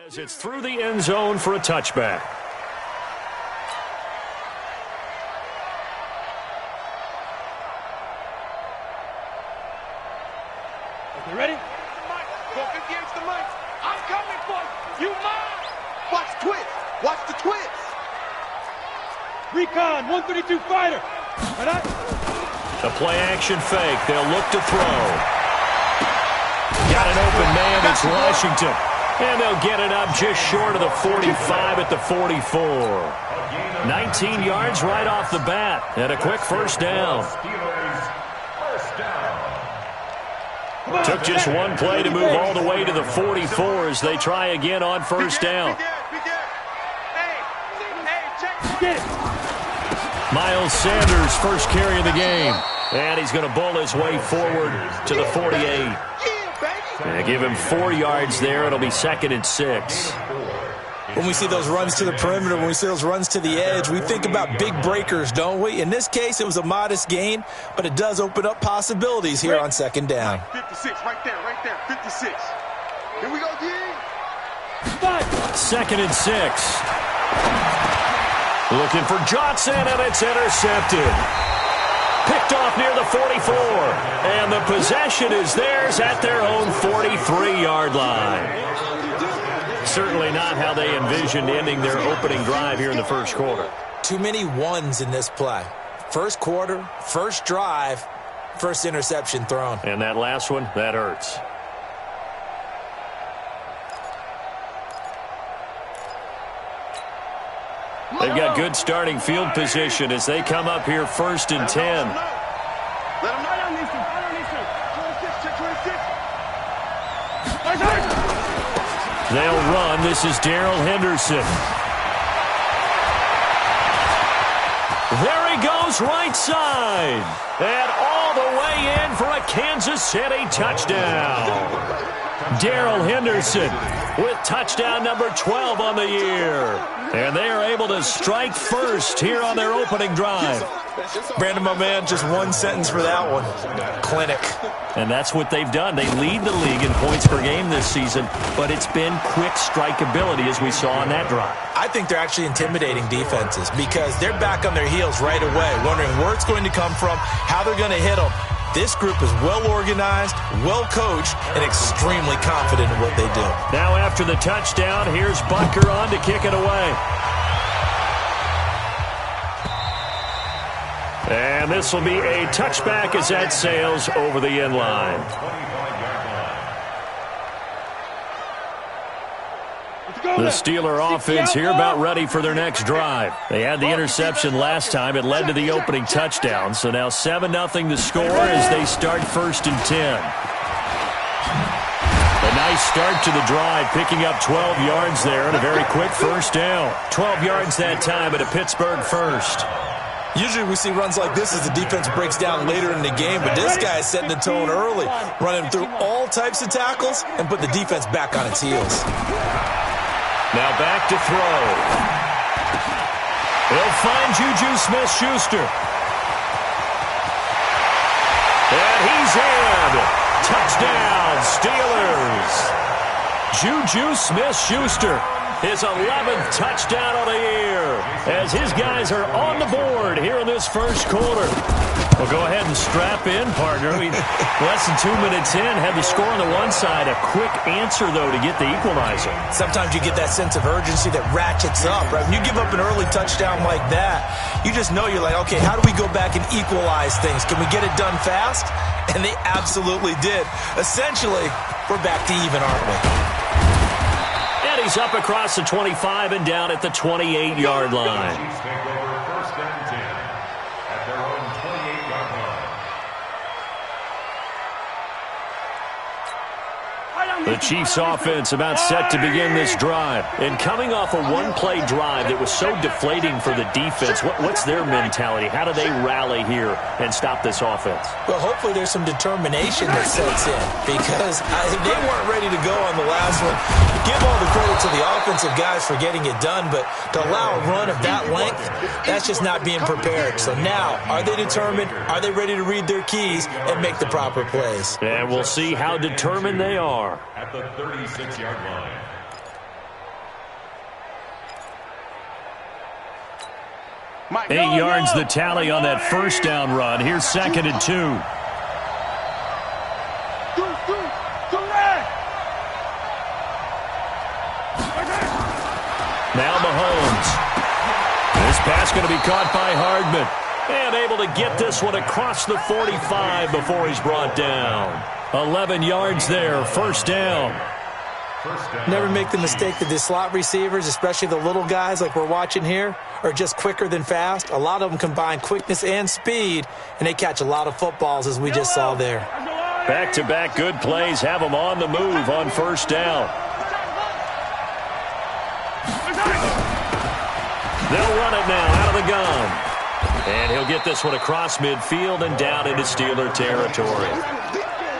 As it's through the end zone for a touchback. You ready? Go against the mic. I'm coming for you. You mine. Watch twist. Watch the twist. Recon, 132 fighter. The play action fake. They'll look to throw. Got an open man. It's Washington. And they'll get it up just short of the 45 at the 44. 19 yards right off the bat. And a quick first down. Took just one play to move all the way to the 44 as they try again on first down. Miles Sanders first carry of the game. And he's going to bull his way forward to the 48. And give him 4 yards there. It'll be 2nd and 6. When we see those runs to the perimeter, when we see those runs to the edge, we think about big breakers, don't we? In this case, it was a modest gain, but it does open up possibilities here on 2nd down. 56, right there, 56. Here we go, D. 2nd and 6. Looking for Johnson, and it's intercepted. Picked off near the 44, and the possession is theirs at their own 43-yard line. Certainly not how they envisioned ending their opening drive here in the first quarter. Too many ones in this play. First quarter, first drive, first interception thrown. And that last one, that hurts. They've got good starting field position as they come up here 1st and 10. They'll run. This is Darrell Henderson. There he goes, right side. And all the way in for a Kansas City touchdown. Darrell Henderson with touchdown number 12 on the year. And they are able to strike first here on their opening drive. Brandon, my man, just one sentence for that one. Clinic. And that's what they've done. They lead the league in points per game this season, but it's been quick strikeability as we saw on that drive. I think they're actually intimidating defenses because they're back on their heels right away, wondering where it's going to come from, how they're going to hit them. This group is well-organized, well-coached, and extremely confident in what they do. Now after the touchdown, here's Butker on to kick it away. And this will be a touchback as that sails over the end line. The Steeler offense here about ready for their next drive. They had the interception last time. It led to the opening touchdown. So now 7-0 to score as they start 1st and 10. A nice start to the drive, picking up 12 yards there and a very quick first down. 12 yards that time at a Pittsburgh first. Usually we see runs like this as the defense breaks down later in the game, but this guy is setting the tone early, running through all types of tackles and put the defense back on its heels. Now back to throw. He'll find Juju Smith-Schuster. And he's in. Touchdown, Steelers. Juju Smith-Schuster. His 11th touchdown of the year as his guys are on the board here in this first quarter. Well, go ahead and strap in, partner. Less than 2 minutes in, had the score on the one side. A quick answer, though, to get the equalizer. Sometimes you get that sense of urgency that ratchets up, right? When you give up an early touchdown like that, you just know you're like, okay, how do we go back and equalize things? Can we get it done fast? And they absolutely did. Essentially, we're back to even, aren't we? And he's up across the 25 and down at the 28-yard line. The Chiefs offense about set to begin this drive. And coming off a one-play drive that was so deflating for the defense, what's their mentality? How do they rally here and stop this offense? Well, hopefully there's some determination that sets in because they weren't ready to go on the last one. Give all the credit to the offensive guys for getting it done, but to allow a run of that length, that's just not being prepared. So now, are they determined? Are they ready to read their keys and make the proper plays? And we'll see how determined they are. At the 36-yard line. 8 yards the tally on that first down run. Here's 2nd and 2. Now Mahomes. This pass going to be caught by Hardman. And able to get this one across the 45 before he's brought down. 11 yards there, first down. Never make the mistake that the slot receivers, especially the little guys like we're watching here, are just quicker than fast. A lot of them combine quickness and speed, and they catch a lot of footballs, as we just saw there. Back-to-back good plays have them on the move on first down. They'll run it now out of the gun. And he'll get this one across midfield and down into Steeler territory.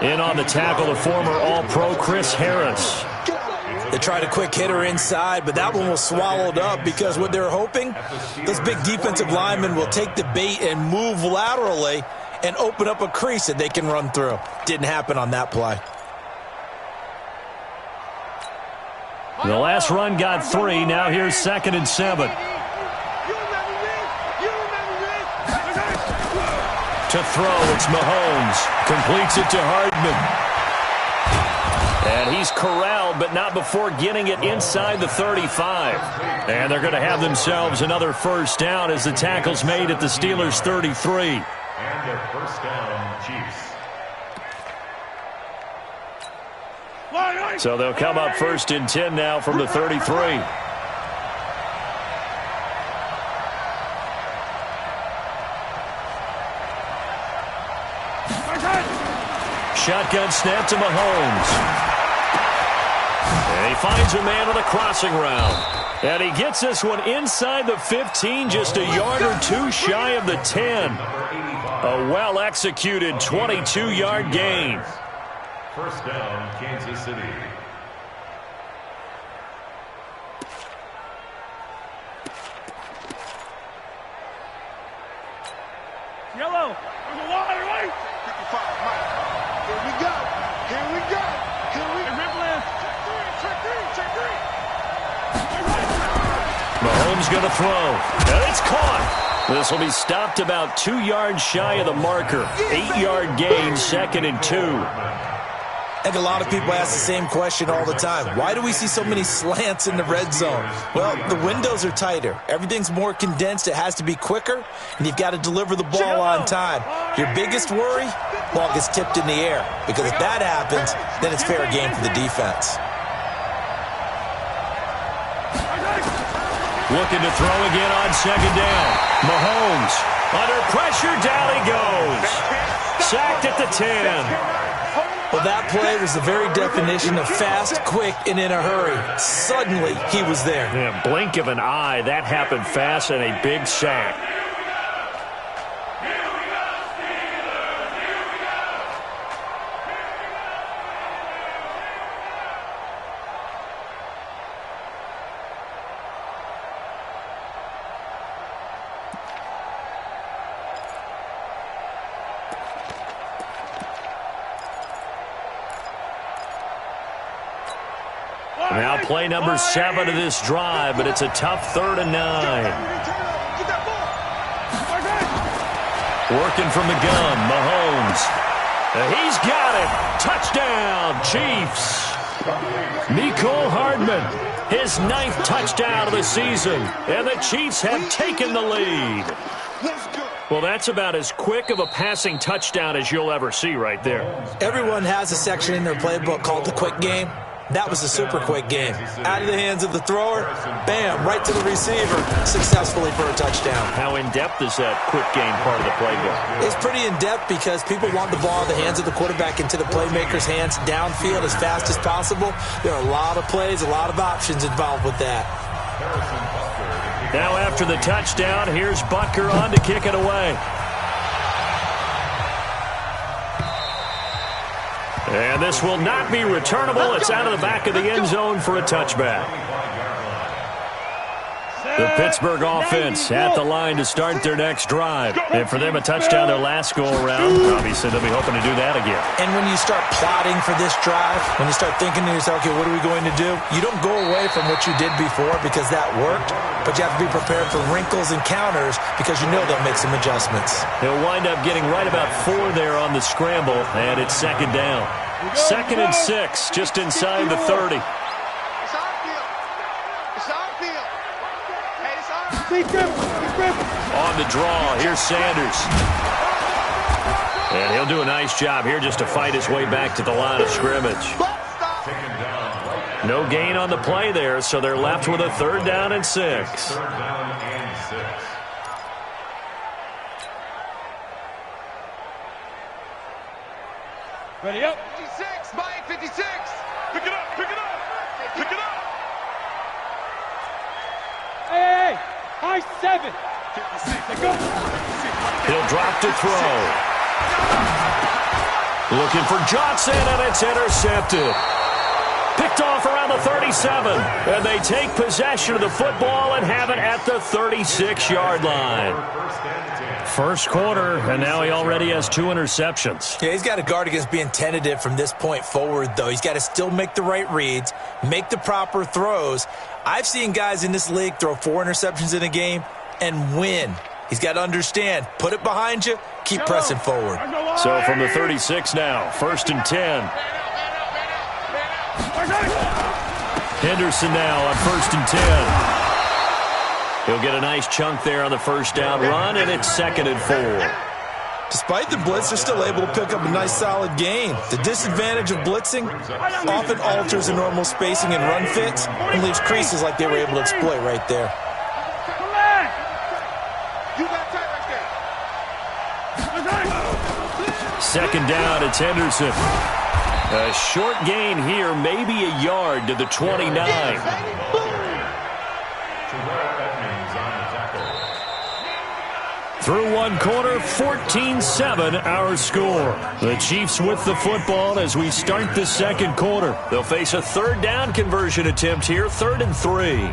In on the tackle, the former All-Pro Chris Harris. They tried a quick hitter inside, but that one was swallowed up because what they're hoping, those big defensive linemen will take the bait and move laterally and open up a crease that they can run through. Didn't happen on that play. The last run got 3. Now here's 2nd and 7. To throw, it's Mahomes. Completes it to Hardman. And he's corralled, but not before getting it inside the 35. And they're going to have themselves another first down as the tackle's made at the Steelers' 33. And their first down, Chiefs. So they'll come up 1st and 10 now from the 33. Shotgun snap to Mahomes. And he finds a man on the crossing route. And he gets this one inside the 15, just a yard or 2 shy of the 10. A well-executed 22-yard gain. First down, Kansas City. Yellow. There's a wide right. 55, Mike. Here we go. Here we go. Here we go. Check three. Mahomes going to throw. And it's caught. This will be stopped about 2 yards shy of the marker. 8-yard gain, 2nd and 2. I think a lot of people ask the same question all the time. Why do we see so many slants in the red zone? Well, the windows are tighter. Everything's more condensed. It has to be quicker, and you've got to deliver the ball on time. Your biggest worry? Ball gets tipped in the air. Because if that happens, then it's fair game for the defense. Looking to throw again on 2nd down. Mahomes under pressure, down he goes. Sacked at the 10. Well, that play was the very definition of fast, quick, and in a hurry. Suddenly, he was there. Yeah, blink of an eye, that happened fast and a big sack. Now play number 7 of this drive, but it's a tough 3rd and 9. Working from the gun, Mahomes. He's got it. Touchdown, Chiefs. Mecole Hardman, his 9th touchdown of the season, and the Chiefs have taken the lead. Well, that's about as quick of a passing touchdown as you'll ever see right there. Everyone has a section in their playbook called the quick game. That was a super quick game. Out of the hands of the thrower, bam, right to the receiver, successfully for a touchdown. How in-depth is that quick game part of the playbook? It's pretty in-depth because people want the ball in the hands of the quarterback into the playmaker's hands downfield as fast as possible. There are a lot of plays, a lot of options involved with that. Now after the touchdown, here's Butker on to kick it away. And this will not be returnable. It's out of the back of the end zone for a touchback. The Pittsburgh offense at the line to start their next drive. And for them, a touchdown their last go-around. Obviously, they'll be hoping to do that again. And when you start plotting for this drive, when you start thinking to yourself, okay, what are we going to do? You don't go away from what you did before because that worked, but you have to be prepared for wrinkles and counters because you know they'll make some adjustments. He'll wind up getting right about 4 there on the scramble, and it's second down. 2nd and 6, just inside the 30. On the draw, here's Sanders. And he'll do a nice job here just to fight his way back to the line of scrimmage. No gain on the play there, so they're left with a 3rd down and 6. 3rd down and 6. Ready up. 56, Mike, 56. Pick it up, pick it up, pick it up. Hey, high 7. 56, go. He'll drop to throw. Looking for Johnson, and it's intercepted. Picked off around the 37, and they take possession of the football and have it at the 36-yard line. First quarter, and now he already has 2 interceptions. Yeah, he's got to guard against being tentative from this point forward, though. He's got to still make the right reads, make the proper throws. I've seen guys in this league throw 4 interceptions in a game and win. He's got to understand, put it behind you, keep pressing forward. So from the 36 now, 1st and 10. Henderson now on 1st and 10. He'll get a nice chunk there on the first down run, and it's 2nd and 4. Despite the blitz, they're still able to pick up a nice solid gain. The disadvantage of blitzing often alters the normal spacing and run fits and leaves creases like they were able to exploit right there. Second down, it's Henderson. A short gain here, maybe a yard to the 29. Through one quarter, 14-7 our score. The Chiefs with the football as we start the second quarter. They'll face a 3rd down conversion attempt here, 3rd and 3.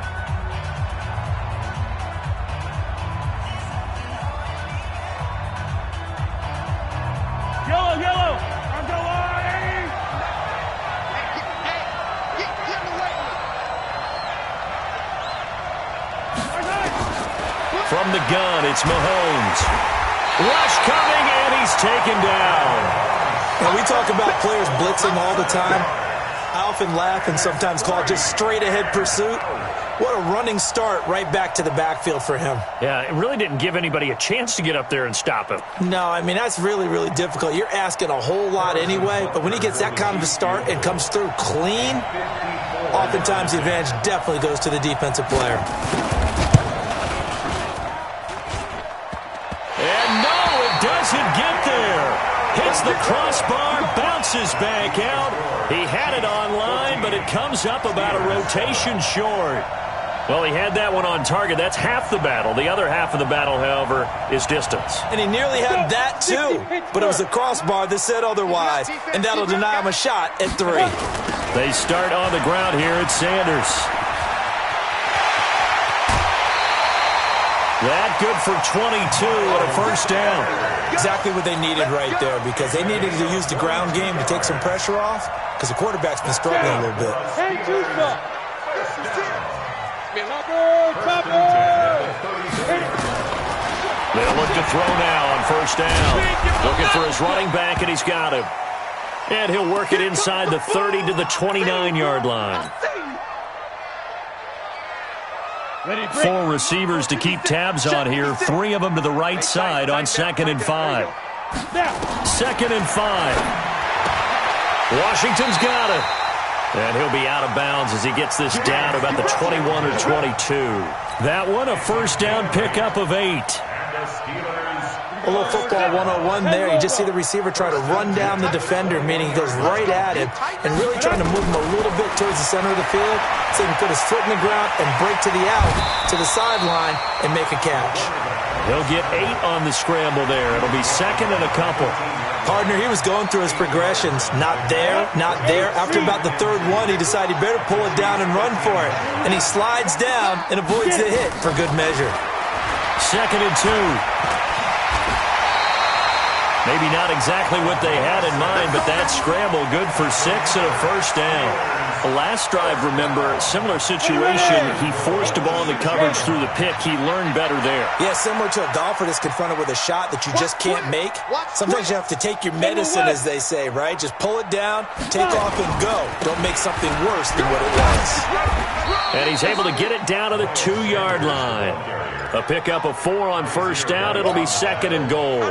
From the gun, it's Mahomes. Rush coming, and he's taken down. Now, we talk about players blitzing all the time. I often laugh and sometimes call it just straight-ahead pursuit. What a running start right back to the backfield for him. Yeah, it really didn't give anybody a chance to get up there and stop him. No, I mean, that's really, really difficult. You're asking a whole lot anyway, but when he gets that kind of a start and comes through clean, oftentimes the advantage definitely goes to the defensive player. Doesn't get there. Hits the crossbar, bounces back out. He had it on line, but it comes up about a rotation short. Well, he had that one on target. That's half the battle. The other half of the battle, however, is distance. And he nearly had that, too. But it was the crossbar that said otherwise, and that'll deny him a shot at 3. They start on the ground here at Sanders. That good for 22 and a first down. Exactly what they needed right there, because they needed to use the ground game to take some pressure off, because the quarterback's been struggling a little bit. They'll look to throw now on first down. Looking for his running back, and he's got him. And he'll work it inside the 30 to the 29-yard line. 4 receivers to keep tabs on here. 3 of them to the right side on 2nd and 5. 2nd and 5. Washington's got it. And he'll be out of bounds as he gets this down about the 21 or 22. That one, a first down pickup of 8. And the Steelers A little football 101 there. You just see the receiver try to run down the defender, meaning he goes right at him and really trying to move him a little bit towards the center of the field so he can put his foot in the ground and break to the out, to the sideline, and make a catch. He'll get 8 on the scramble there. It'll be second and a couple. Partner, he was going through his progressions. Not there, not there. After about the third one, he decided he better pull it down and run for it. And he slides down and avoids the hit for good measure. Second and 2. Maybe not exactly what they had in mind, but that scramble good for 6 and a first down. The last drive, remember, similar situation. He forced a ball in the coverage through the pick. He learned better there. Yeah, similar to a golfer that's confronted with a shot that you just can't make. Sometimes you have to take your medicine, as they say, right? Just pull it down, take off, and go. Don't make something worse than what it was. And he's able to get it down to the 2-yard line. A pickup of 4 on first down. It'll be second and goal.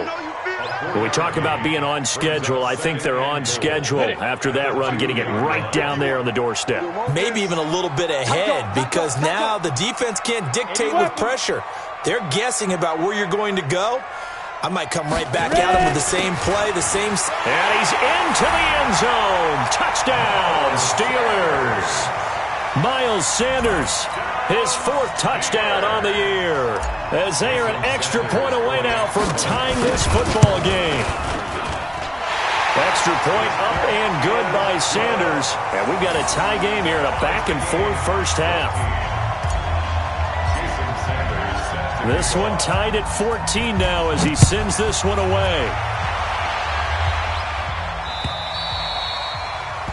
When we talk about being on schedule, I think they're on schedule after that run, getting it right down there on the doorstep. Maybe even a little bit ahead, because now the defense can't dictate with pressure. They're guessing about where you're going to go. I might come right back at him with the same play, the same... And he's into the end zone. Touchdown, Steelers. Miles Sanders, his 4th touchdown on the year, as they are an extra point away now from tying this football game. Extra point up and good by Sanders, and we've got a tie game here in a back-and-forth first half. This one tied at 14 now as he sends this one away.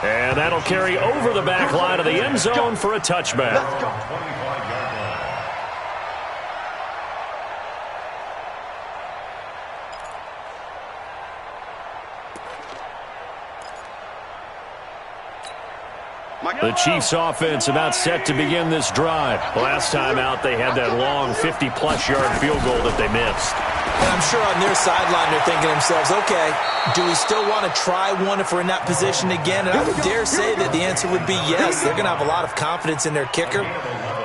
And that'll carry over the back line of the end zone for a touchback. The Chiefs offense about set to begin this drive. Last time out, they had that long 50-plus yard field goal that they missed. And I'm sure on their sideline they're thinking to themselves, okay, do we still want to try one if we're in that position again? And I would dare say that the answer would be yes. They're going to have a lot of confidence in their kicker.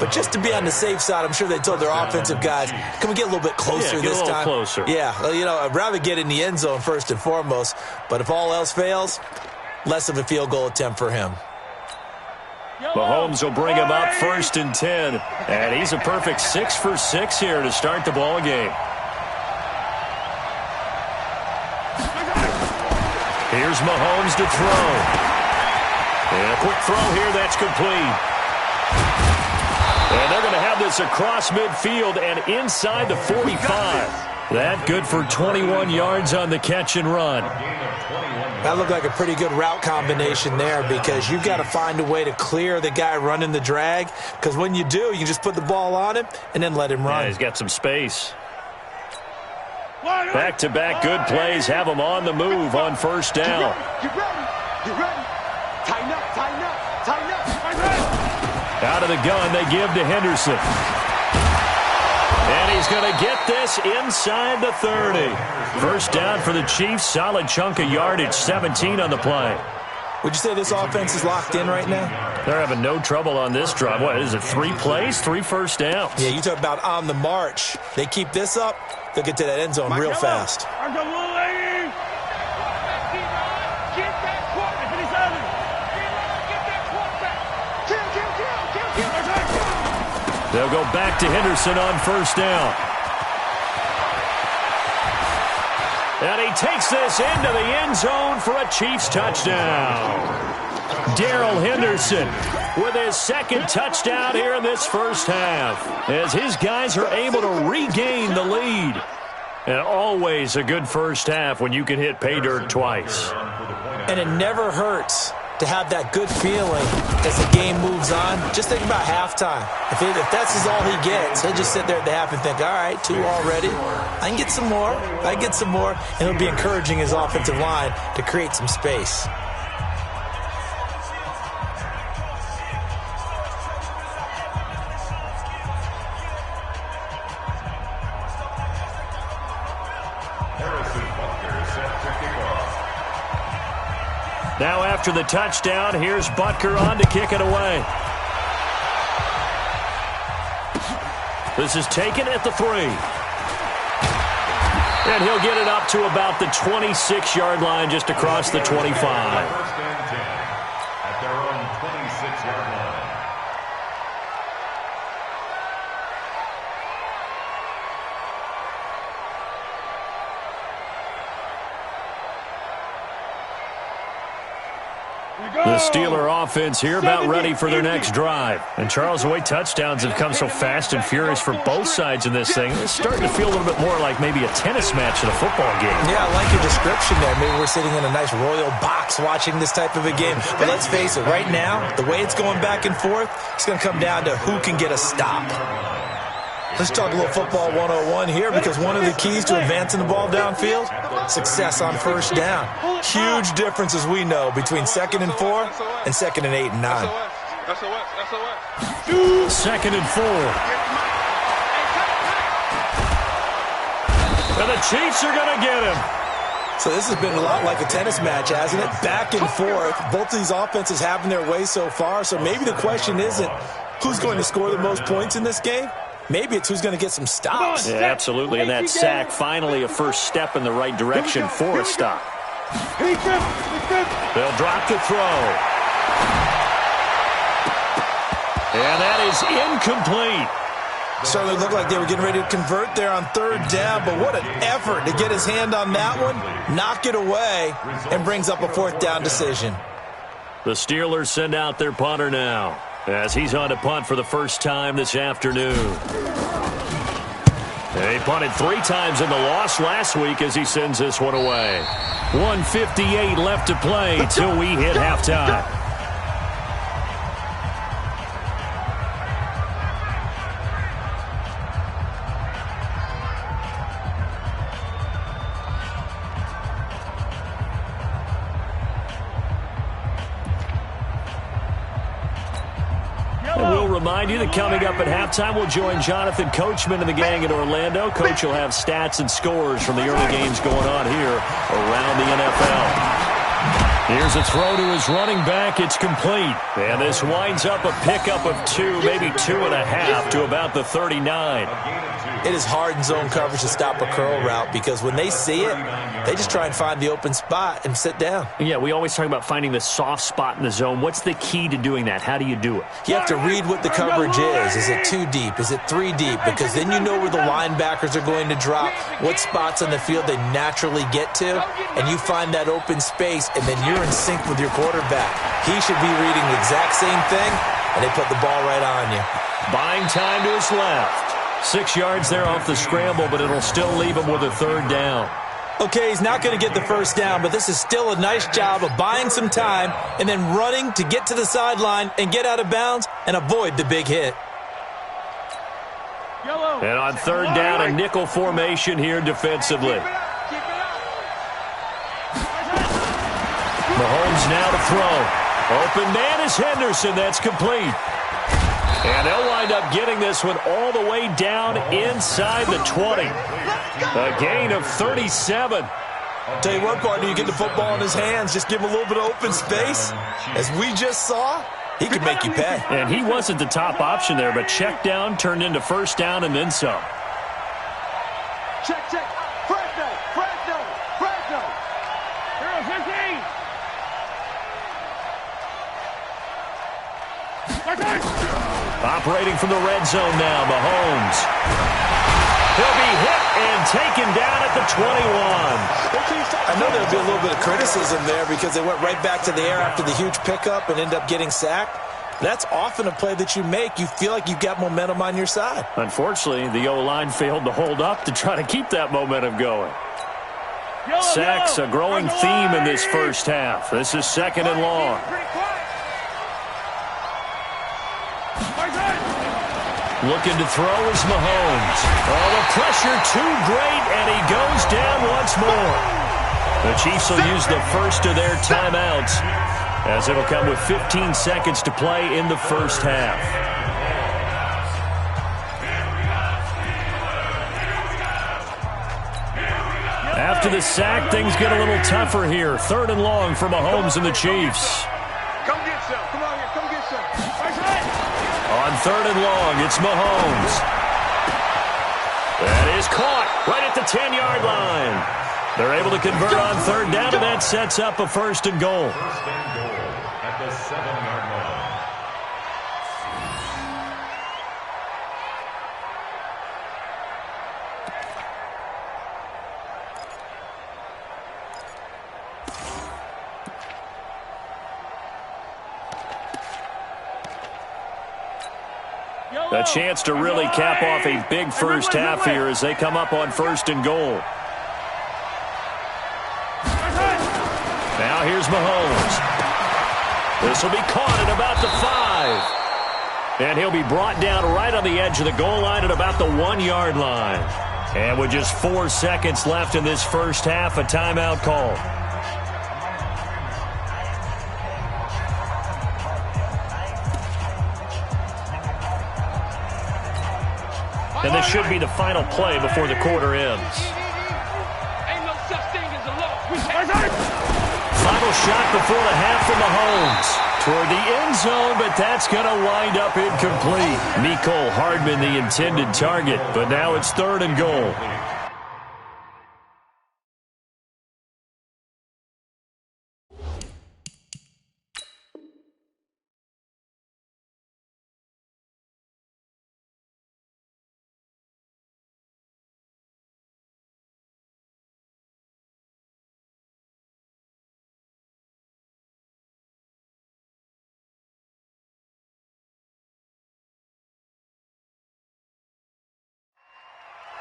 But just to be on the safe side, I'm sure they told their offensive guys, can we get a little bit closer this time? Closer. Yeah, well, you know, I'd rather get in the end zone first and foremost. But if all else fails, less of a field goal attempt for him. Mahomes will bring him up 1st and 10. And he's a perfect 6 for 6 here to start the ball game. Here's Mahomes to throw. And a quick throw here, that's complete. And they're going to have this across midfield and inside the 45. That good for 21 yards on the catch and run. That looked like a pretty good route combination there, because you've got to find a way to clear the guy running the drag, because when you do, you can just put the ball on him and then let him run. Yeah, he's got some space. Back-to-back good plays have him on the move on first down. Get ready. Get ready. Tighten up, tighten up, tighten up. Out of the gun, they give to Henderson. And he's going to get this inside the 30. First down for the Chiefs. Solid chunk of yardage, 17 on the play. Would you say this offense is locked in right now? They're having no trouble on this drive. What is it, 3 plays, 3 first downs? Yeah, you talk about on the march. They keep this up, they'll get to that end zone real fast. They'll go back to Henderson on first down. And he takes this into the end zone for a Chiefs touchdown. Darrell Henderson with his 2nd touchdown here in this first half, as his guys are able to regain the lead. And always a good first half when you can hit pay dirt twice. And it never hurts to have that good feeling as the game moves on. Just think about halftime. If that's all he gets, he'll just sit there at the half and think, all right, 2 already. I can get some more. I can get some more. And he'll be encouraging his offensive line to create some space. Now after the touchdown, here's Butker on to kick it away. This is taken at the 3. And he'll get it up to about the 26-yard line, just across the 25. First and 10 at their own 26-yard line. The Steeler offense here about ready for their next drive. And Charles, the way touchdowns have come so fast and furious for both sides in this thing, it's starting to feel a little bit more like maybe a tennis match at a football game. Yeah, I like your description there. Maybe we're sitting in a nice royal box watching this type of a game. But let's face it, right now, the way it's going back and forth, it's going to come down to who can get a stop. Let's talk a little football 101 here, because one of the keys to advancing the ball downfield, success on first down. Huge difference, as we know, between 2nd and 4 and 2nd and 8 and 9. 2nd and 4. And the Chiefs are going to get him. So this has been a lot like a tennis match, hasn't it? Back and forth. Both of these offenses having their way so far. So maybe the question isn't who's going to score the most points in this game. Maybe it's who's going to get some stops. Yeah, absolutely. And that sack, finally a first step in the right direction for a stop. They'll drop the throw. And that is incomplete. Certainly looked like they were getting ready to convert there on 3rd down, but what an effort to get his hand on that one, knock it away, and brings up a 4th down decision. The Steelers send out their punter now, as he's on to punt for the first time this afternoon. He punted 3 times in the loss last week as he sends this one away. 1:58 left to play till we hit halftime. We'll remind you that coming up at halftime, we'll join Jonathan Coachman and the gang in Orlando. Coach will have stats and scores from the early games going on here around the NFL. Here's a throw to his running back. It's complete. And this winds up a pickup of 2, maybe 2.5 to about the 39. It is hard in zone coverage to stop a curl route, because when they see it, they just try and find the open spot and sit down. Yeah, we always talk about finding the soft spot in the zone. What's the key to doing that? How do you do it? You have to read what the coverage is. Is it 2 deep? Is it 3 deep? Because then you know where the linebackers are going to drop, what spots on the field they naturally get to, and you find that open space, and then you're in sync with your quarterback. He should be reading the exact same thing, and they put the ball right on you. Buying time to his left. 6 yards there off the scramble, but it'll still leave him with a 3rd down. Okay, he's not going to get the first down, but this is still a nice job of buying some time and then running to get to the sideline and get out of bounds and avoid the big hit. And on 3rd down, a nickel formation here defensively. Mahomes now to throw. Open man is Henderson. That's complete. And they'll wind up getting this one all the way down inside the 20. A gain of 37. Tell you what, partner, you get the football in his hands, just give him a little bit of open space. As we just saw, he could make you pay. And he wasn't the top option there, but check down turned into first down and then some. Check. Fresno. Hero 15. Operating from the red zone now, Mahomes. He'll be hit and taken down at the 21. I know there'll be a little bit of criticism there because they went right back to the air after the huge pickup and end up getting sacked. That's often a play that you make. You feel like you've got momentum on your side. Unfortunately, the O-line failed to hold up to try to keep that momentum going. Sacks, a growing theme in this first half. This is 2nd and long. Looking to throw is Mahomes. Oh, the pressure too great, and he goes down once more. The Chiefs will use the first of their timeouts, as it'll come with 15 seconds to play in the first half. After the sack, things get a little tougher here. 3rd and long for Mahomes and the Chiefs. Come get some. Come on here. Come get some. On 3rd and long, it's Mahomes. That is caught. right at the 10-yard line. They're able to convert on third down, and that sets up a first and goal. First and goal at the 7-yard line. A chance to really cap off a big first half here as they come up on first and goal. Now here's Mahomes. This will be caught at about the 5. And he'll be brought down right on the edge of the goal line at about the 1-yard line. And with just 4 seconds left in this first half, a timeout call. And this should be the final play before the quarter ends. Ain't no such thing as a loss. Final shot before the half from Mahomes. Toward the end zone, but that's going to wind up incomplete. Mecole Hardman, the intended target, but now it's third and goal.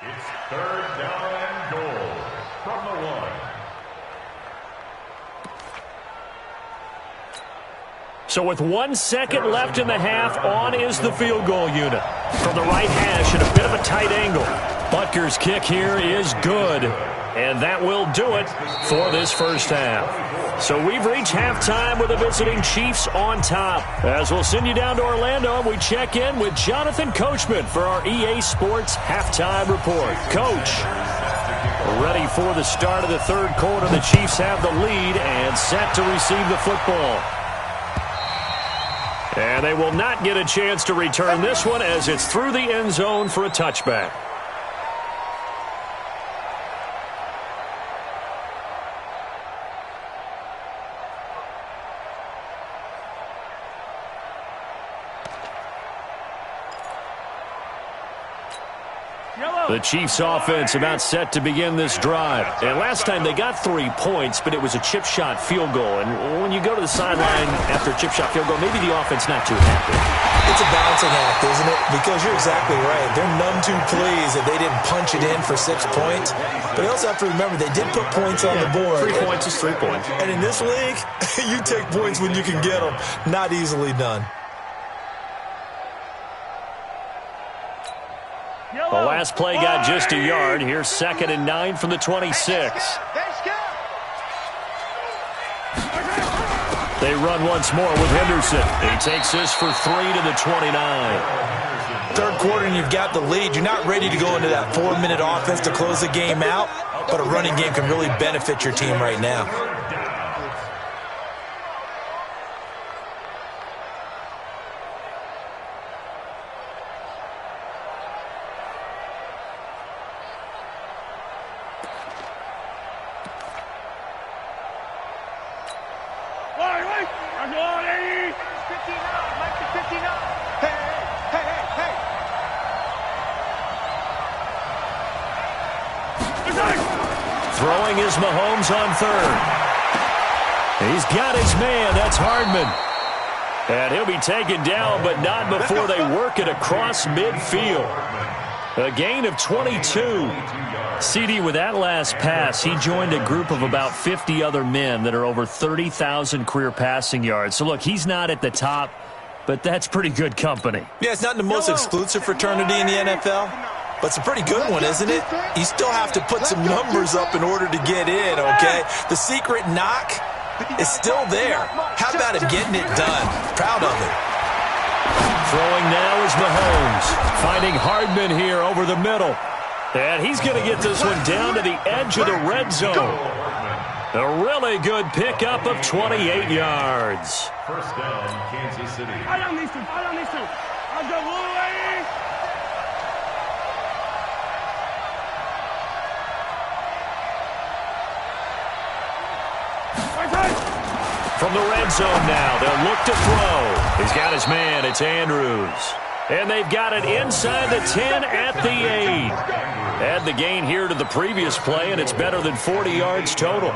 It's third down and goal from the 1. So with 1 second left in the half, on is the field goal unit. From the right hash at a bit of a tight angle. Butker's kick here is good. And that will do it for this first half. So we've reached halftime with the visiting Chiefs on top. As we'll send you down to Orlando, and we check in with Jonathan Coachman for our EA Sports Halftime Report. Coach, ready for the start of the third quarter. The Chiefs have the lead and set to receive the football. And they will not get a chance to return this one as it's through the end zone for a touchback. The Chiefs offense about set to begin this drive. And last time they got 3 points, but it was a chip shot field goal. And when you go to the sideline after a chip shot field goal, maybe the offense not too happy. It's a balancing act, isn't it? Because you're exactly right. They're none too pleased that they didn't punch it in for 6 points. But you also have to remember they did put points on the board. 3 points is 3 points. And in this league, you take points when you can get them. Not easily done. The last play got just a yard. Here's 2nd and 9 from the 26. They run once more with Henderson. He takes this for 3 to the 29. Third quarter and you've got the lead. You're not ready to go into that 4-minute offense to close the game out, but a running game can really benefit your team right now. Throwing is Mahomes on third. He's got his man. That's Hardman. And he'll be taken down, but not before they work it across midfield. A gain of 22. CD, with that last pass, he joined a group of about 50 other men that are over 30,000 career passing yards. So, look, he's not at the top, but that's pretty good company. Yeah, it's not the most exclusive fraternity in the NFL, but it's a pretty good one, isn't it? You still have to put some numbers up in order to get in, okay? The secret knock is still there. How about him getting it done? Proud of it. Throwing now is Mahomes. Finding Hardman here over the middle. And he's going to get this one down to the edge of the red zone. A really good pickup of 28 yards. First down, Kansas City. I don't need to. I'll go away. from the red zone now. They'll look to throw. He's got his man. It's Andrews. And they've got it inside the 10 at the 8. Add the gain here to the previous play, and it's better than 40 yards total.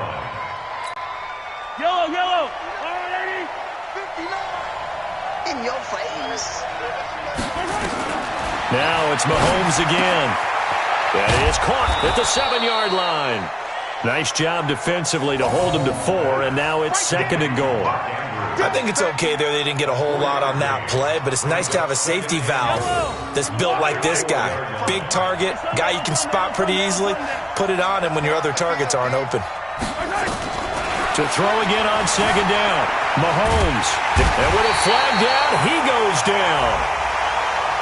Yellow, yellow. All right, 59. In your face. Now it's Mahomes again. That is caught at the 7-yard line. Nice job defensively to hold him to 4, and now it's 2nd and goal. I think it's okay there. They didn't get a whole lot on that play, but it's nice to have a safety valve that's built like this guy. Big target, guy you can spot pretty easily. Put it on him when your other targets aren't open. To throw again on 2nd down. Mahomes. And with a flag down, he goes down.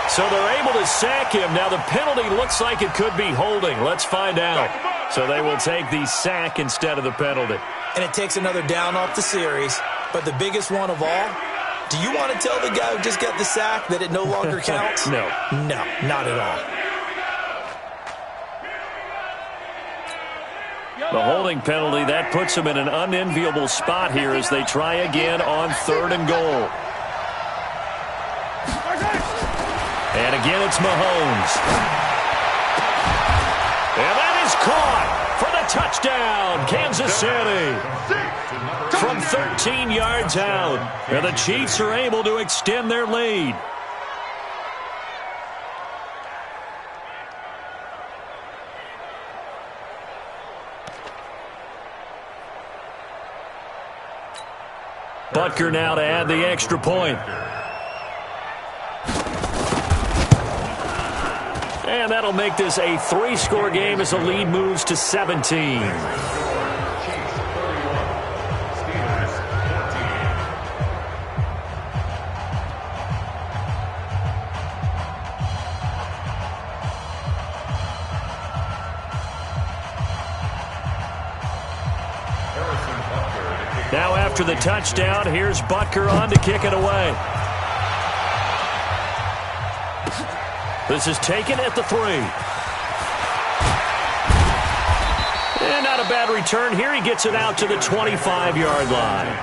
So they're able to sack him. Now the penalty looks like it could be holding. Let's find out. So they will take the sack instead of the penalty. And it takes another down off the series. But the biggest one of all, do you want to tell the guy who just got the sack that it no longer counts? No. No, not at all. The holding penalty, that puts them in an unenviable spot here as they try again on 3rd and goal. And again, it's Mahomes. And that is caught for the touchdown, Kansas City. From 13 yards out. And the Chiefs are able to extend their lead. Butker now to add the extra point. And that'll make this a 3-score game as the lead moves to 17. Now after the touchdown, here's Butker on to kick it away. This is taken at the 3. And not a bad return here. He gets it out to the 25-yard line.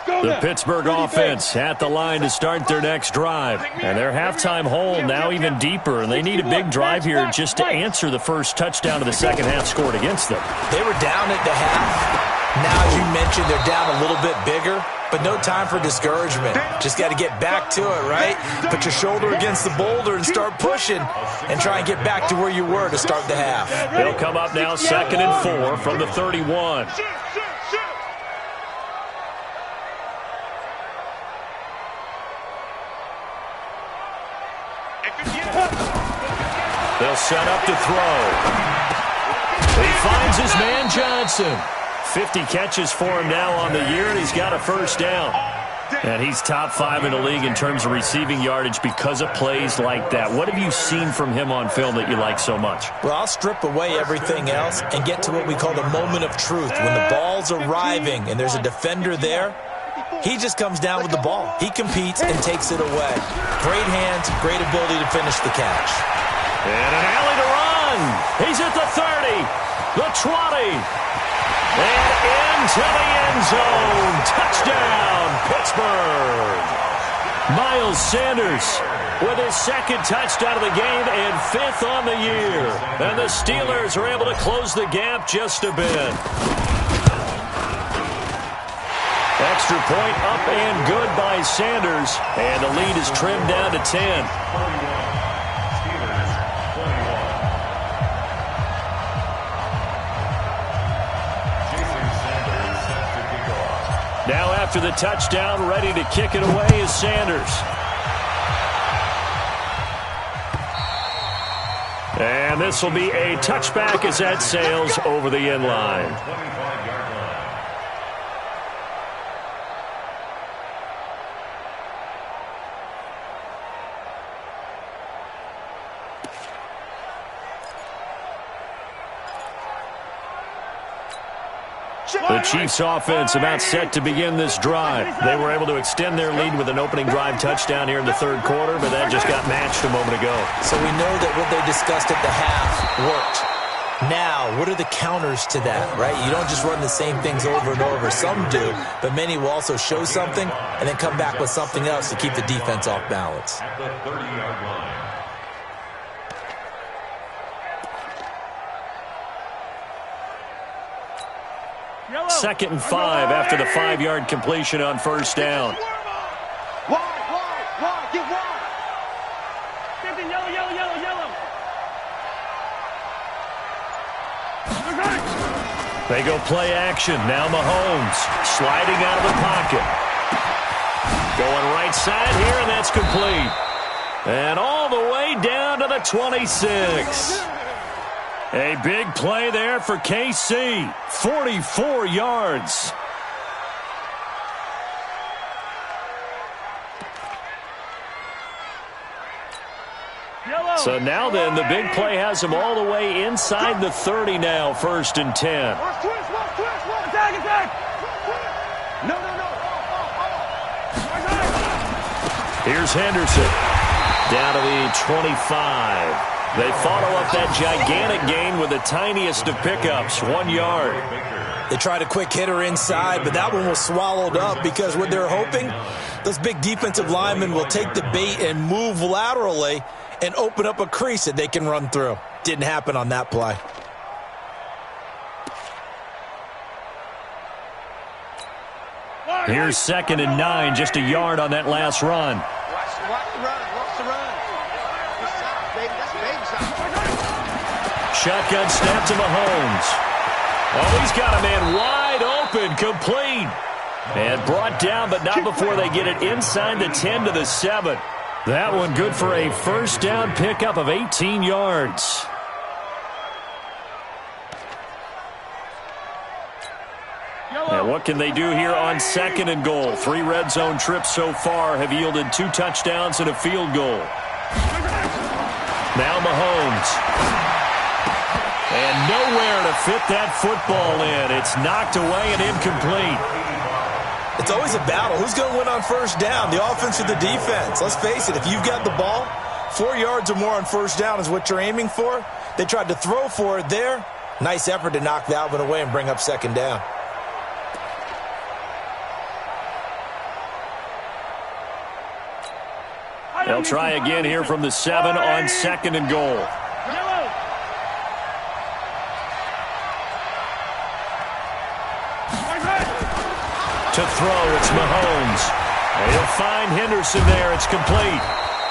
The Pittsburgh offense at the line to start their next drive. And their halftime hole now even deeper. And they need a big drive here just to answer the first touchdown of the second half scored against them. They were down at the half. Now, as you mentioned, they're down a little bit bigger, but no time for discouragement. Just got to get back to it, right? Put your shoulder against the boulder and start pushing and try and get back to where you were to start the half. They'll come up now 2nd and 4 from the 31. They'll set up to throw. He finds his man Johnson. 50 catches for him now on the year, and he's got a first down. And he's top 5 in the league in terms of receiving yardage because of plays like that. What have you seen from him on film that you like so much? Well, I'll strip away everything else and get to what we call the moment of truth. When the ball's arriving and there's a defender there, he just comes down with the ball. He competes and takes it away. Great hands, great ability to finish the catch. And an alley to run. He's at the 30, the 20. And into the end zone. Touchdown, Pittsburgh. Miles Sanders with his 2nd touchdown of the game and 5th on the year. And the Steelers are able to close the gap just a bit. Extra point up and good by Sanders. And the lead is trimmed down to 10. Now after the touchdown, ready to kick it away is Sanders. And this will be a touchback as that sails over the end line. The Chiefs offense about set to begin this drive. They were able to extend their lead with an opening drive touchdown here in the third quarter, but that just got matched a moment ago. So we know that what they discussed at the half worked. Now, what are the counters to that, right? You don't just run the same things over and over. Some do, but many will also show something and then come back with something else to keep the defense off balance. At the 30-yard line. Second and 5 after the 5-yard completion on first down. Wide, get wide. Yellow. They go play action. Now Mahomes sliding out of the pocket. Going right side here, and that's complete. And all the way down to the 26. A big play there for KC. 44 yards. So now then, the big play has them all the way inside the 30 now, first and 10. Attack. No. Here's Henderson. Down to the 25. They follow up that gigantic gain with the tiniest of pickups, 1 yard. They tried a quick hitter inside, but that one was swallowed up because what they're hoping, those big defensive linemen will take the bait and move laterally and open up a crease that they can run through. Didn't happen on that play. Here's second and 9, just a yard on that last run. Watch the run. That's baby side. Shotgun snap to Mahomes. Oh, he's got a man wide open, complete. And brought down, but not before they get it inside the 10 to the 7. That one good for a first down pickup of 18 yards. And what can they do here on second and goal? 3 red zone trips so far have yielded 2 touchdowns and a field goal. Now Mahomes. And nowhere to fit that football in. It's knocked away and incomplete. It's always a battle. Who's going to win on first down, the offense or the defense? Let's face it, if you've got the ball, 4 yards or more on first down is what you're aiming for. They tried to throw for it there. Nice effort to knock that one away and bring up second down. They'll try again here from the 7 on second and goal. To throw, it's Mahomes. He'll find Henderson there. It's complete.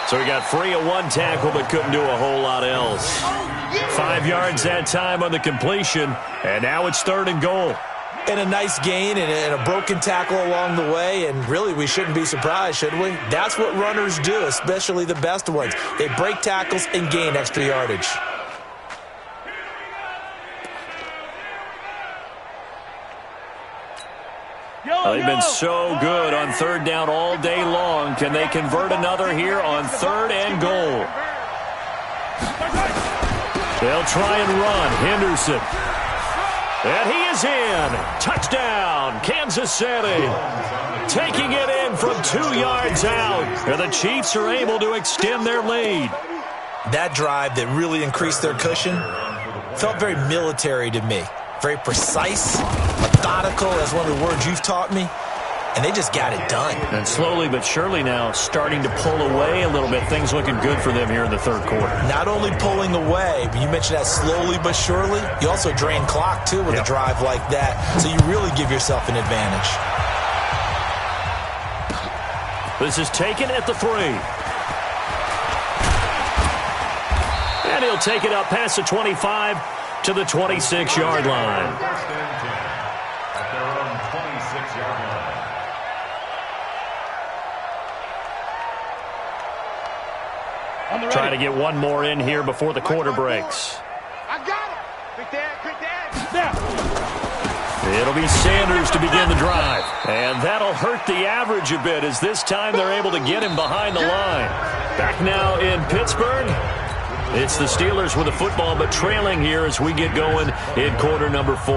So he got free of 1 tackle but couldn't do a whole lot else. 5 yards that time on the completion, and now it's third and goal. And a nice gain and a broken tackle along the way, and really we shouldn't be surprised, should we? That's what runners do, especially the best ones. They break tackles and gain extra yardage. They've been so good on third down all day long. Can they convert another here on third and goal? They'll try and run. Henderson. And he is in. Touchdown, Kansas City. Taking it in from 2 yards out. And the Chiefs are able to extend their lead. That drive that really increased their cushion felt very military to me. Very precise, methodical, that's one of the words you've taught me. And they just got it done. And slowly but surely now starting to pull away a little bit. Things looking good for them here in the third quarter. Not only pulling away, but you mentioned that slowly but surely. You also drain clock, too, with a drive like that. So you really give yourself an advantage. This is taken at the 3. And he'll take it up past the 25 to the 26-yard line. First and 10 at their own 26-yard line. Trying to get one more in here before the quarter breaks. I got it. Quick dad. It'll be Sanders to begin the drive. And that'll hurt the average a bit as this time they're able to get him behind the line. Back now in Pittsburgh. It's the Steelers with the football, but trailing here as we get going in quarter number 4.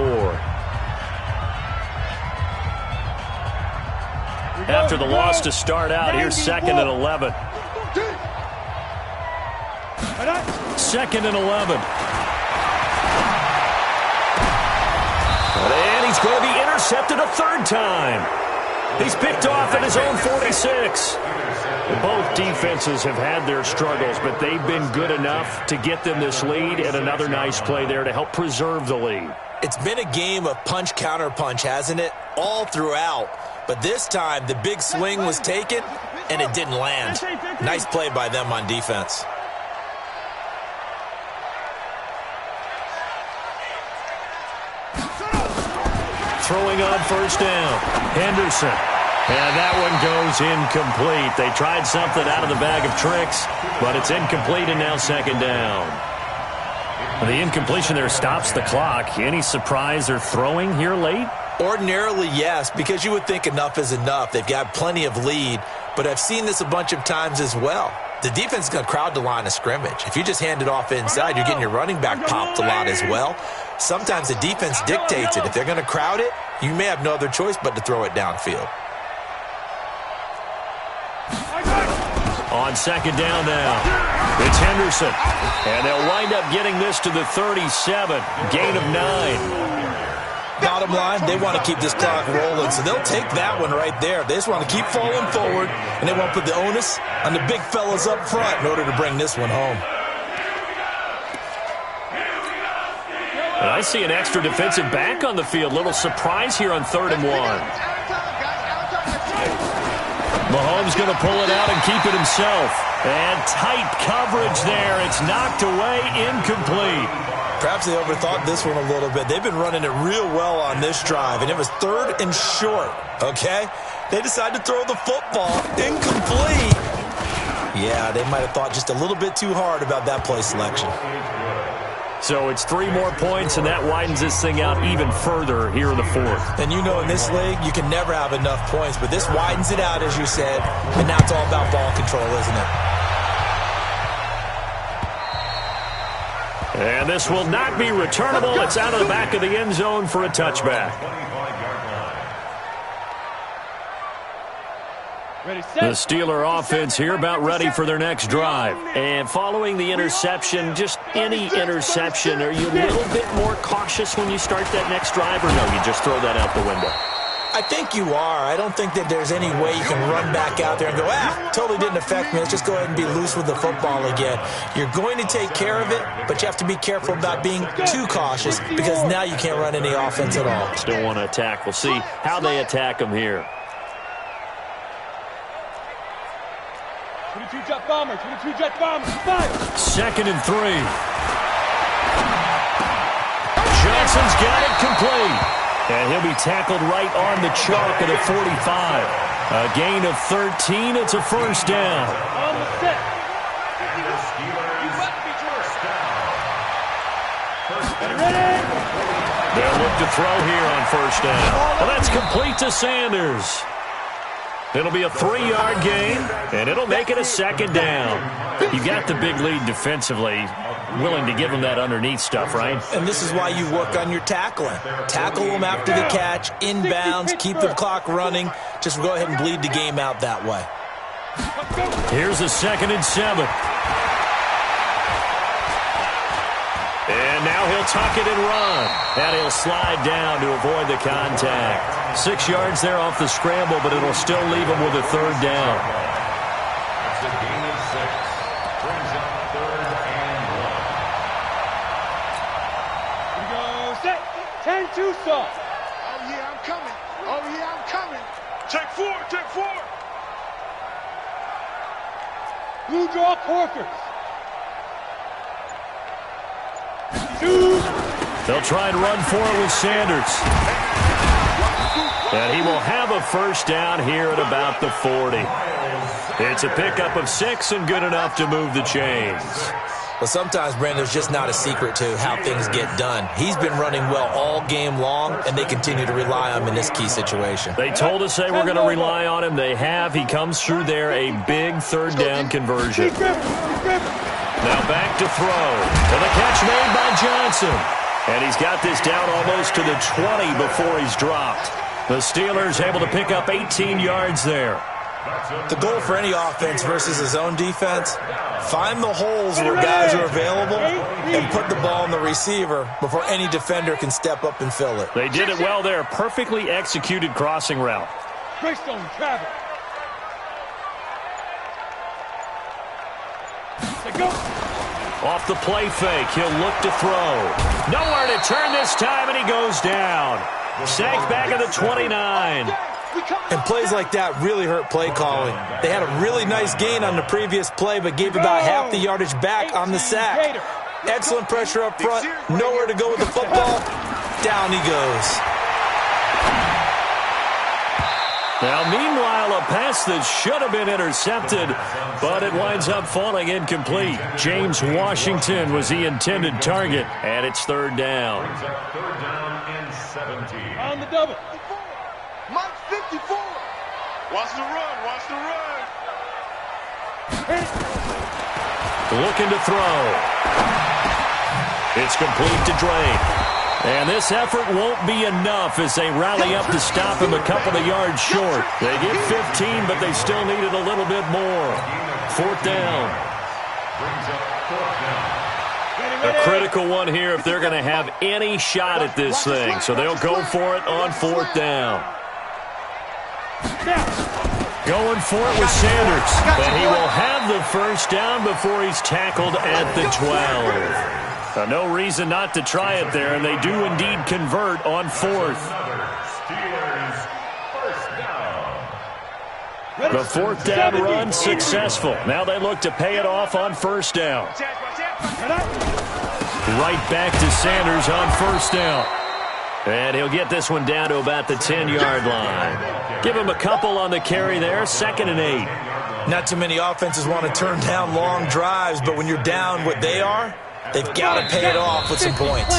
after the loss to start out. Here's 2nd and 11. 2nd and 11. And he's going to be intercepted a third time. He's picked off at his own 46. Both defenses have had their struggles, but they've been good enough to get them this lead, and another nice play there to help preserve the lead. It's been a game of punch-counter-punch, hasn't it? All throughout. But this time, the big swing was taken, and it didn't land. Nice play by them on defense. Throwing on first down. Henderson. And that one goes incomplete. They tried something out of the bag of tricks, but it's incomplete and now 2nd down. The incompletion there stops the clock. Any surprise they're throwing here late? Ordinarily, yes, because you would think enough is enough. They've got plenty of lead, but I've seen this a bunch of times as well. The defense is going to crowd the line of scrimmage. If you just hand it off inside, you're getting your running back popped a lot as well. Sometimes the defense dictates it. If they're going to crowd it, you may have no other choice but to throw it downfield. On 2nd down now, it's Henderson. And they'll wind up getting this to the 37. Gain of 9. Bottom line, they want to keep this clock rolling, so they'll take that one right there. They just want to keep falling forward, and they won't put the onus on the big fellas up front in order to bring this one home. And I see an extra defensive back on the field. Little surprise here on 3rd and 1. Mahomes going to pull it out and keep it himself. And tight coverage there. It's knocked away, incomplete. Perhaps they overthought this one a little bit. They've been running it real well on this drive, and it was 3rd and short, okay? They decided to throw the football. Incomplete. Yeah, they might have thought just a little bit too hard about that play selection. So it's 3 more points, and that widens this thing out even further here in the 4th. And you know in this league, you can never have enough points, but this widens it out, as you said, and now it's all about ball control, isn't it? And this will not be returnable. It's out of the back of the end zone for a touchback. The Steeler offense here about ready for their next drive. And following the interception, just any interception, are you a little bit more cautious when you start that next drive, or no, you just throw that out the window? I think you are. I don't think that there's any way you can run back out there and go, totally didn't affect me. Let's just go ahead and be loose with the football again. You're going to take care of it, but you have to be careful about being too cautious because now you can't run any offense at all. Still want to attack. We'll see how they attack them here. 22 jet bomber, 22 jet bomber, 5. 2nd and 3. Johnson's got it complete. And he'll be tackled right on the chalk at a 45. A gain of 13. It's a first down. On the set. They'll look to throw here on first down. Well, that's complete to Sanders. It'll be a 3-yard gain, and it'll make it a 2nd down. You got the big lead defensively. Willing to give them that underneath stuff, right? And this is why you work on your tackling. Tackle them after the catch, inbounds, keep the clock running. Just go ahead and bleed the game out that way. Here's a 2nd and 7. And now he'll tuck it and run. And he'll slide down to avoid the contact. 6 yards there off the scramble, but it'll still leave him with a 3rd down. It's a gain of 6. Brings up 3rd and 1. Here we go, set. 10-2 soft. Oh, yeah, I'm coming. Oh, yeah, I'm coming. Take 4, take 4. Blue draw Corkers. 2. They'll try and run for it with Sanders. And he will have a first down here at about the 40. It's a pickup of 6 and good enough to move the chains. Well, sometimes, Brandon, there's just not a secret to how things get done. He's been running well all game long, and they continue to rely on him in this key situation. They told us they were going to rely on him. They have. He comes through there, a big 3rd down conversion. Now back to throw. And the catch made by Johnson. And he's got this down almost to the 20 before he's dropped. The Steelers able to pick up 18 yards there. The goal for any offense versus his own defense, find the holes where guys are available and put the ball in the receiver before any defender can step up and fill it. They did it well there. Perfectly executed crossing route. Greystone, travel. Go. Off the play fake, he'll look to throw. Nowhere to turn this time, and he goes down. Sacked back at the 29. And plays like that really hurt play calling. They had a really nice gain on the previous play, but gave about half the yardage back on the sack. Excellent pressure up front. Nowhere to go with the football. Down he goes. Now, meanwhile, a pass that should have been intercepted, but it winds up falling incomplete. James Washington was the intended target, and it's third down. Third down and 17. On the double. Mike 54. Watch the run. Watch the run. Looking to throw. It's complete to Drake. And this effort won't be enough as they rally up to stop him a couple of yards short. They get 15, but they still needed a little bit more. Fourth down. Brings up fourth down. A critical one here if they're going to have any shot at this thing. So they'll go for it on fourth down. Going for it with Sanders. But he will have the first down before he's tackled at the 12. No reason not to try it there, and they do indeed convert on fourth. Steelers first down. The fourth down run successful. Now they look to pay it off on first down. Right back to Sanders on first down. And he'll get this one down to about the 10-yard line. Give him a couple on the carry there, 2nd and 8. Not too many offenses want to turn down long drives, but when you're down what they are, they've got to pay it off with some points.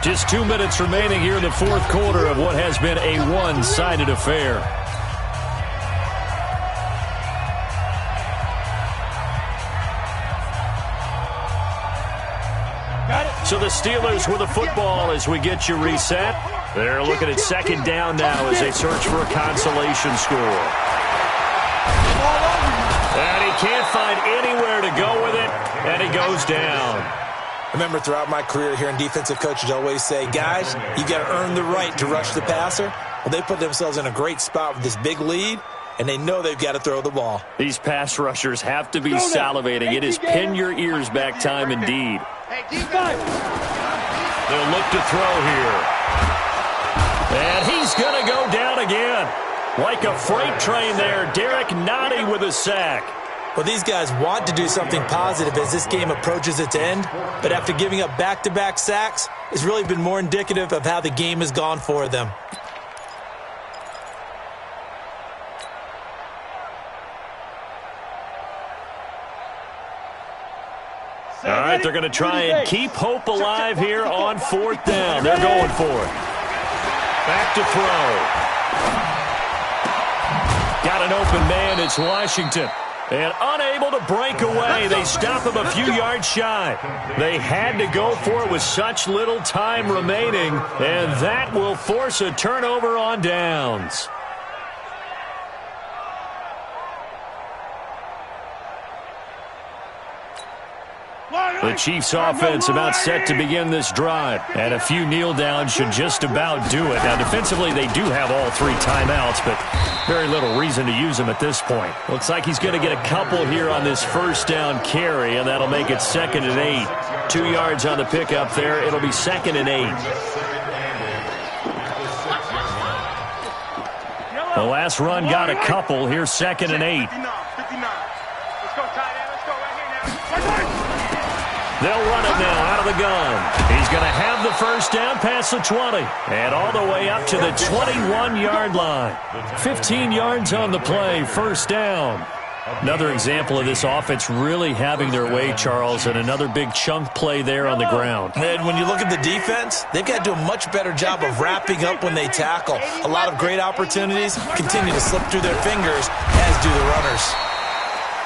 Just 2 minutes remaining here in the fourth quarter of what has been a one-sided affair. So the Steelers with the football as we get you reset. They're looking at second down now as they search for a consolation score. And he can't find anywhere to go with it, and he goes down. Remember, throughout my career here in defensive coaches always say, guys, you got to earn the right to rush the passer. Well, they put themselves in a great spot with this big lead, and they know they've got to throw the ball. These pass rushers have to be salivating. It is pin your ears back time indeed. They'll look to throw here. And he's going to go down again. Like a freight train there, Derek Nottie with a sack. Well, these guys want to do something positive as this game approaches its end, but after giving up back-to-back sacks, it's really been more indicative of how the game has gone for them. All right, they're going to try and keep hope alive here on fourth down. They're going for it. Back to throw. Got an open man. It's Washington. And unable to break away. They stop him a few yards shy. They had to go for it with such little time remaining. And that will force a turnover on downs. The Chiefs offense about set to begin this drive. And a few kneel downs should just about do it. Now defensively they do have all three timeouts, but very little reason to use them at this point. Looks like he's going to get a couple here on this first down carry, and that'll make it 2nd and 8. 2 yards on the pickup there. It'll be 2nd and 8. The last run got a couple. Here's 2nd and 8. They'll run it now out of the gun. He's going to have the first down past the 20 and all the way up to the 21-yard line. 15 yards on the play, first down. Another example of this offense really having their way, Charles, and another big chunk play there on the ground. And when you look at the defense, they've got to do a much better job of wrapping up when they tackle. A lot of great opportunities continue to slip through their fingers, as do the runners.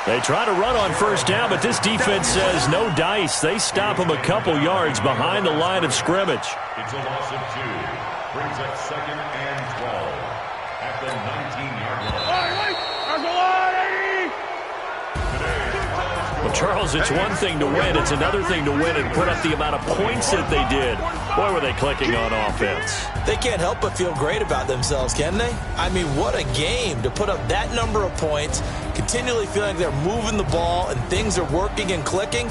They try to run on first down, but this defense says no dice. They stop him a couple yards behind the line of scrimmage. It's a loss of 2. Brings up 2nd and 12. Well, Charles, it's one thing to win. It's another thing to win and put up the amount of points that they did. Boy, were they clicking on offense. They can't help but feel great about themselves, can they? I mean, what a game to put up that number of points, continually feeling like they're moving the ball and things are working and clicking.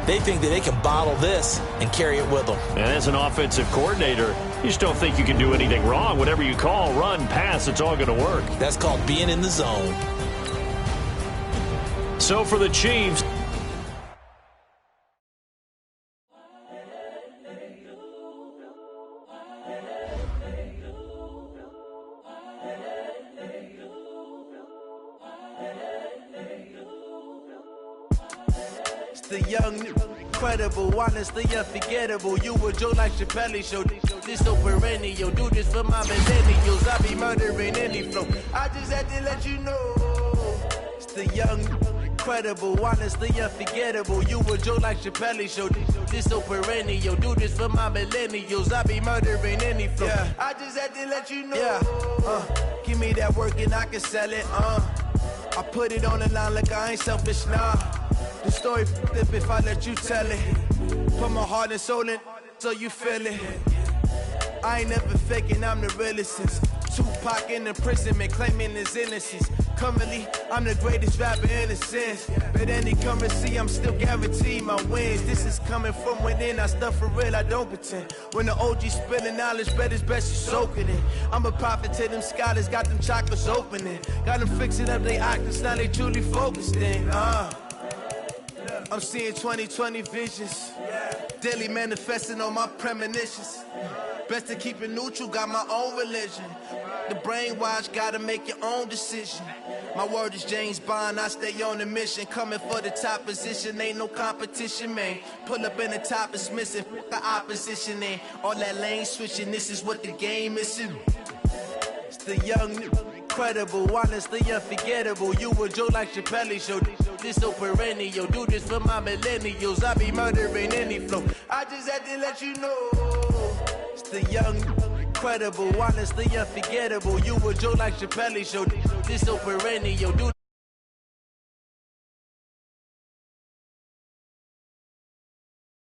They think that they can bottle this and carry it with them. And as an offensive coordinator, you just don't think you can do anything wrong. Whatever you call, run, pass, it's all going to work. That's called being in the zone. So for the Chiefs, The young, incredible, honestly unforgettable. You a Joe like Chappelle show. This so perennial. Do this for my millennials. I be murdering any flow. I just had to let you know. It's the young, incredible, honestly unforgettable. You a Joe like Chappelle show. This so perennial. Do this for my millennials. I be murdering any flow. Yeah. I just had to let you know. Yeah. Give me that work and I can sell it. I put it on the line like I ain't selfish, nah. The story flip if I let you tell it. Put my heart and soul in so you feel it. I ain't never faking, I'm the realest since Tupac in imprisonment, claiming his innocence. Currently, I'm the greatest rapper in a sense. But any currency, I'm still guaranteed my wins. This is coming from within, I stuff for real, I don't pretend. When the OG spilling knowledge, bet it's best you soaking it. I'm a prophet to them scholars, got them chakras opening. Got them fixing up their octaves, now they truly focused in. I'm seeing 2020 visions, daily manifesting on my premonitions. Best to keep it neutral, got my own religion. The brainwash, gotta make your own decision. My word is James Bond, I stay on a mission. Coming for the top position, ain't no competition, man. Pull up in the top, it's missing, the opposition in. All that lane switching, this is what the game is. It's the young, incredible, honestly unforgettable. You a Joe like Chappelle show. This so perennial. Do this for my millennials. I be murdering any flow. I just had to let you know. It's the young, incredible, honestly unforgettable. You a Joe like Chappelle show. This so perennial. Do